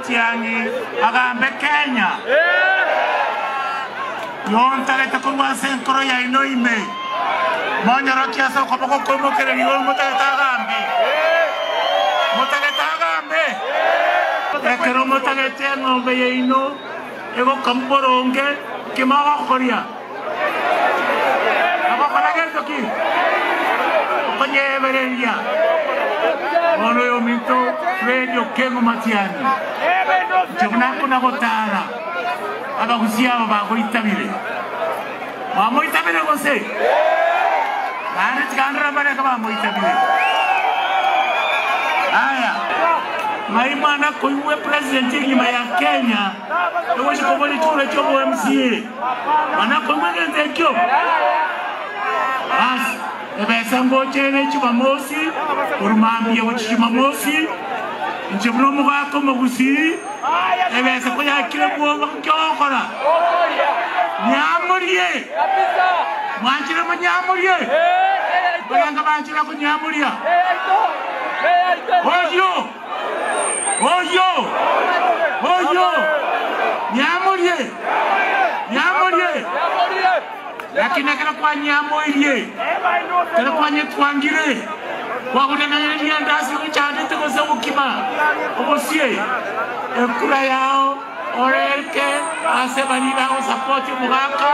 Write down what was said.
Matiang'i agambe Kenya yontarete kurwa senkoro ya inoime monyoro kiasa ukapoko kumokere niyo mutaleta agambe ekero mutalete ng'ombe ya ino ego kamporonge kimawa koria abakoragerto ki okonyebereria ono yo mito radio Kengo Matiang'i chobunako gotara abagusia bagoitabire bamoitabire gose bari tikandra bari kama moitabire aya maimana koiwe president nyuma ya Kenya ewe shikoboni chule chobo MCA mana koiwe ntekyo as ebesa mbochene chimamosi urumambie wachimamosi njebno mugako magusi ebesa ko yakire bwongo kyokora nyamurie mwanjira munyamurie banga banjira ko nyamuria oyo nyamurie lakini kana kwa nyamurie kana kwa nyetwangire kwa kutanganya ndasi kuchande tukoze ukima obosie ekura yao oreke asebani bao support mugaka